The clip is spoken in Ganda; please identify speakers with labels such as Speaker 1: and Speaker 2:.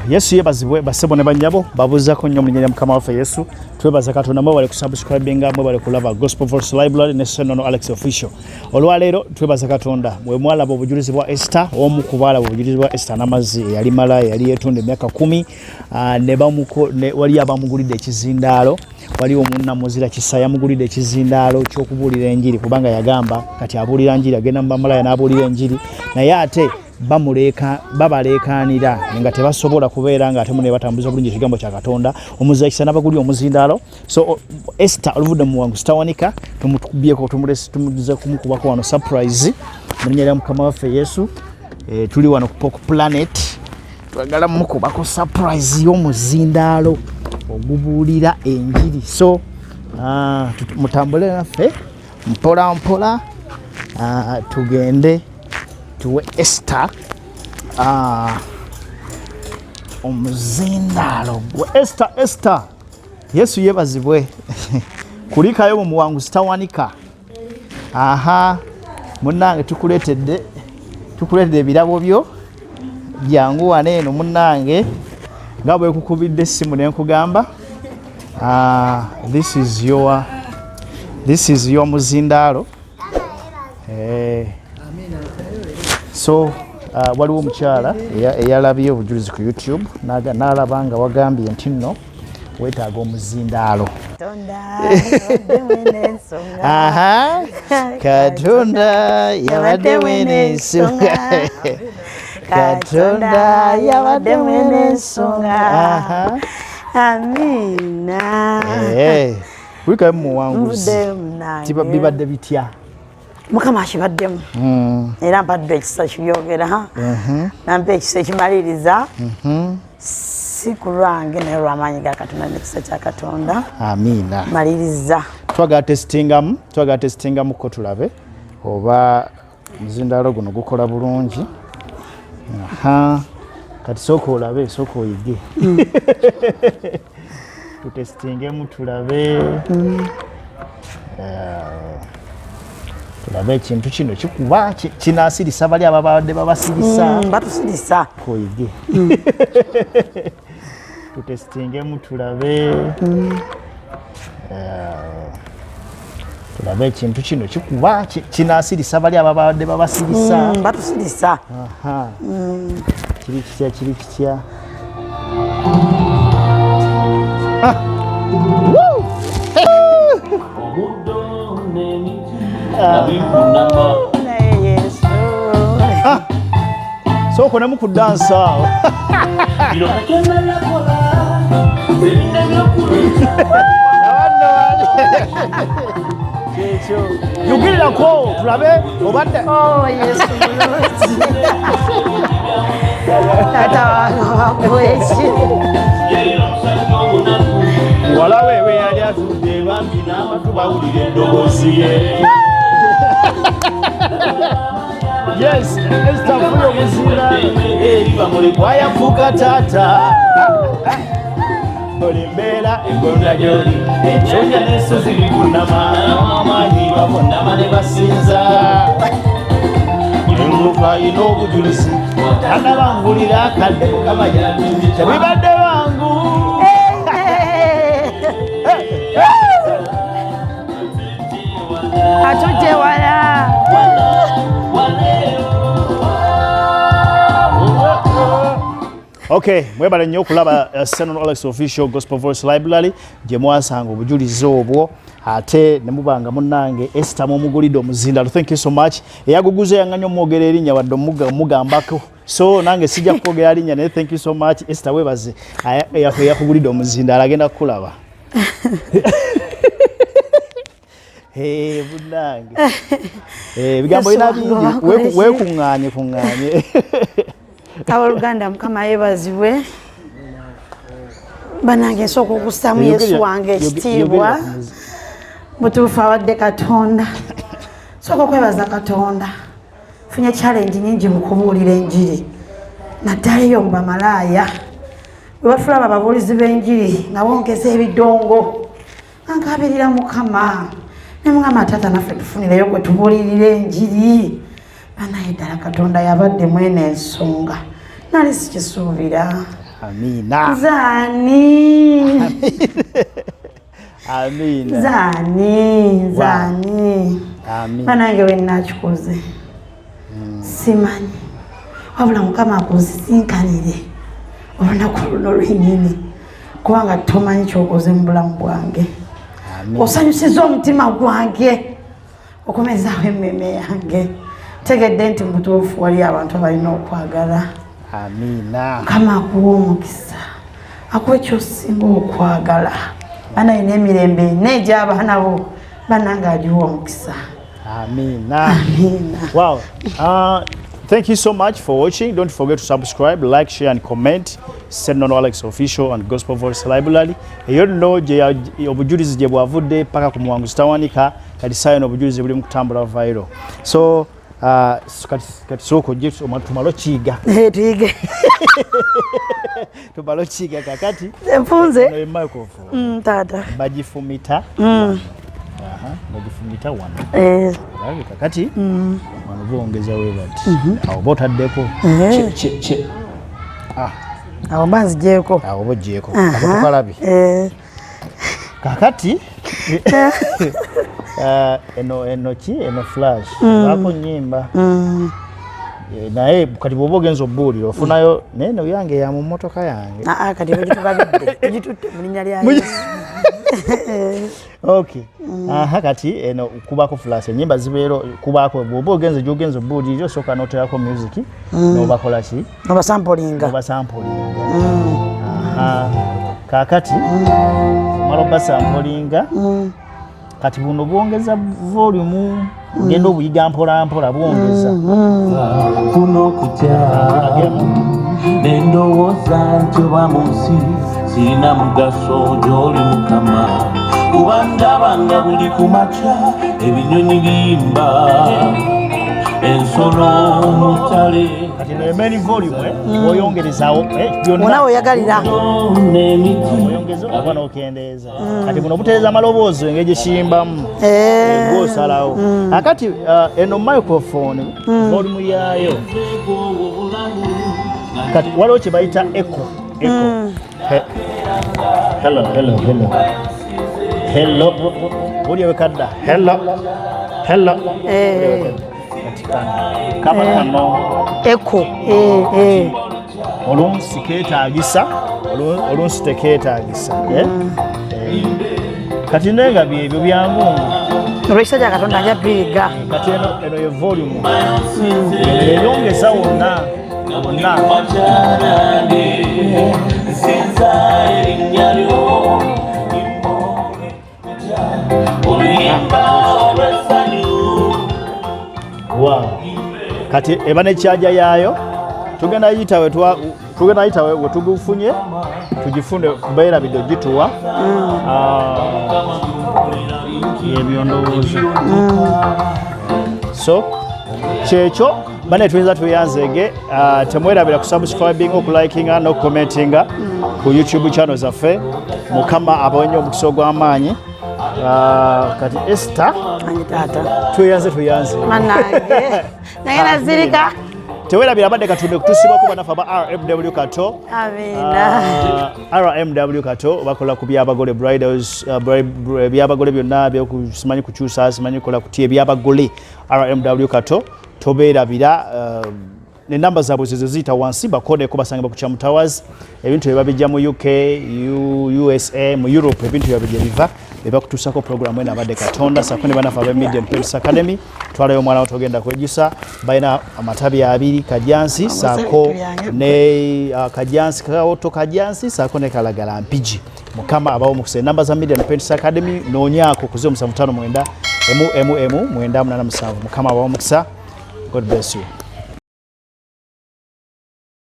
Speaker 1: Yesu yebazibwe basebo ne banyabo babuzako nnyo mu linnya Mukama waffe Yesu. Twebaza Katonda mwebale kusubscribinga mwebale kulaba Gospel Voice Library ne Senono Alex Official. Olwaleero twebaza Katonda mwe mwalaba obujulizi bwa Esther omu kubalaba obujulizi bwa Esther Namazzi Eyali Malaaya yali yetunde emyaka 10 ne bamuko wali abamugulidde ekizindaalo wali omunna muzira kisa yamugulidde ekizindaalo ky'okubuulira enjiri kubanga yagamba Kati Abuulira Njiri agenda mu Malaaya n'abuulira enjiri naye ate babalekanira nga tebasobola kubeera nga ate mune batambuza bulungi ekigambo kya Katonda omuzikisa n'abaguli omuzindaalo. So Esther oluvudde mu wangu sitawanika tumutukubyeko tumuze kumukubako wano surprise mu linnya lya Mukama waffe Yesu. Tuli wano ku Pok Planet twagala mukubako surprise y'omuzindaalo ogubuulira enjiri. So mutambule naffe mpola mpola tugende tuwe Esther omuzindaalo gwe Esther Yesu yebazibwe kulikayo mu muwangu sitawanika. Munnange tukuleetedde ebirabo byo byangu wane eno munnange nga bwe kukubidde essimu ne nkugamba this is your muzindaalo. So waliwo omukyala eyalabye obujulizi ku YouTube n'alaba nga wagambye nti nno weetaaga omuzindaalo. Katonda yabadde w'ensonga. Katonda yabadde w'ensonga.
Speaker 2: Amina.
Speaker 1: Kulikayo mu muwanguzi bibadde bitya?
Speaker 2: Mukama akibaddemu era mbadde ekisa kiyogera nampa ekisa ekimaliriza si ku lwange naye lw'amaanyi ga Katonda n'ekisa kya Katonda.
Speaker 1: Amiina.
Speaker 2: Maliriza.
Speaker 1: Twagala testingamu ko tulabe oba omuzindaalo guno gukola bulungi. Kati sooka olabe sooka oyige tutestingemu tulabe tulabe ekintu kino kikuba kinaasirisa bali ababadde babasirisa
Speaker 2: batusirisa
Speaker 1: koyige tutestingemu tulabe tulabe ekintu kino kikuba kinaasirisa bali ababadde babasirisa
Speaker 2: batusirisa.
Speaker 1: Kiri kitya soko nemu kudansa yugirirako tulabe obadde walawe we yali atudde bambi n'amatu bawulira eddoboozi ye. Yes, Esther afunye omuzindaalo wayafuuka taata oli mbeera egonda gy'oli ensonja n'ensozi bikunama amaanyi bafonnama ne basinza engufa alina obujulizi tanabangulira akadde Mukama tebibadde bangu.
Speaker 2: Atujje wala
Speaker 1: Okay, mwebale nnyo okulaba Senono Alex Official Gospel Voice Library gye mwasanga obujulizi obwo ate ne mubanga munnange Esther mumugulidde omuzindaalo. Thank you so much. Eyaguguze yanganya omwogera erinnya wadde omugambako. So nange sijja kwogera linnya naye thank you so much Esther webaze yakugulidde omuzindaalo agenda kukulaba. Bunnange bigambo bina bingi weekuŋŋaanye
Speaker 2: Abaluganda Mukama yebazibwe banange nsooka okussamu Yesu wange ekitiibwa butuufu awadde Katonda. Sooka okwebaza Katonda funye challenge nyingi mu kubuulira enjiri naddala eyo mu bamalaaya bwe batulaba ababuulizi b'enjiri nga bongeza ebidongo nkabirira Mukama ne Mukama Taata naffe tufunireyo kwe tubuulirira enjiri. Banaye ddala Katonda yabadde mwene ensonga nali sikisuubira.
Speaker 1: Amina.
Speaker 2: Zani.
Speaker 1: Amina.
Speaker 2: Zani.
Speaker 1: Amina.
Speaker 2: Banange wenachikoze. Simanyi. Wabula Mukama akusinkanire. Olunaku luno lwennyini. Kubanga tomanyi kyokoze mu bulamu bwange. Osanyusiza omutima gwange. Okomezaawo emmeme yange. Tegedde nti mutuufu wali abantu abalina okwagala.
Speaker 1: Amina.
Speaker 2: Mukama akuwa omukisa. Akuwa ekyosinga okwagala. Baana alina emirembe n'egy'abaana bo banange agiwa omukisa.
Speaker 1: Amina.
Speaker 2: Amina.
Speaker 1: Wow. Thank you so much for watching. Don't forget to subscribe, like, share and comment. Send on Alex Official and Gospel Voice Library. You know je obujulizi je bwavudde paka ku Muwangu Sitawanika kati sayo obujulizi buli mu kutambula viral. So kati soko je tumalo chiga.
Speaker 2: Tuige.
Speaker 1: Tumalo chiga kakati.
Speaker 2: Mfunze.
Speaker 1: No microphone.
Speaker 2: Tata.
Speaker 1: Bajifumita. Bajifumita wana. Rabi kakati. Wanubongeza wewe bati. Awo botaddeko. Che.
Speaker 2: Awo banzi jeko.
Speaker 1: Awo bojeko. Abakalabi. Kakati. Eno flash. Bako nyimba. Naye kati bobogenzo buli ofunayo neno yange ya mu motoka yange.
Speaker 2: Kati bogitugabidde. Gitutte mu linnya lya Yesu.
Speaker 1: Okay. Kati eno kubako flash nyimba zibero kubako bobogenzo jogenzo buli jo soka noterako music no bakola ki
Speaker 2: no basamplinga
Speaker 1: kakati maloba samplinga kati buno bwongeza volume ngendo buyiga mpola bwongeza
Speaker 3: kuno kutya nendowooza nti oba munsi sirina mugaso gy'oli Mukama kubandabanga buli kumakya ebinyonyi bimba ensolo mutale
Speaker 1: kati no main volume oyongerezaawo
Speaker 2: byonna oyagalira
Speaker 1: oyongeza abana okendeeza kati buno buteeza amaloboozi engeri gyekiyimbamu gwosalawo akati eno microphone volume yaayo kati waliwo kye bayita echo. Hello. Uli wekadda. Hello. Kama kano.
Speaker 2: Echo.
Speaker 1: Olunsi keetaagisa. Olunsi tekeetaagisa. Kati nenga byebyo byangungu.
Speaker 2: Olw'ekisa Katonda nja biga.
Speaker 1: Kati eno ye volume. Eyongeza wonna. Wow. Kati ebane chaja yayo tugenda yitawe wetugufunye tugifunde kubeera bido gituwa yebyondowooza so kyekyo bane tuyinza tuyanzege temwerabira ku subscribing okulikinga n'okucommentinga ku YouTube channel zaffe Mukama abonye omukisa ogw'amaanyi kati Esther tuyanze
Speaker 2: manange naye nazirika
Speaker 1: tewerabira abadde Katonda kutusibwako banafu aba RMW Kato.
Speaker 2: Amina.
Speaker 1: RMW Kato bakola ku byabagole bridals byabagole byonna byokusimanyi kukyusa simanyi kola kutie byabagole RMW Kato toberabira ne namba zaabwe zizita wansi bakode ko basanga bakucha mu towers ebintu ebabijja mu UK USA mu Europe ebintu ebabijja biva ebakutusako program ena abadde Katonda sakone banafu aba Media Prince Academy twalayo mwana otogenda kwejisa baina amatabi abiri kajansi sako ne kajansi kaoto kajansi sako ne kalagala mpiji Mukama abawo mukuse namba za Media Prince Academy nonyako kuzo 75 mwenda mwenda 87 Mukama abawo mukisa. God bless you.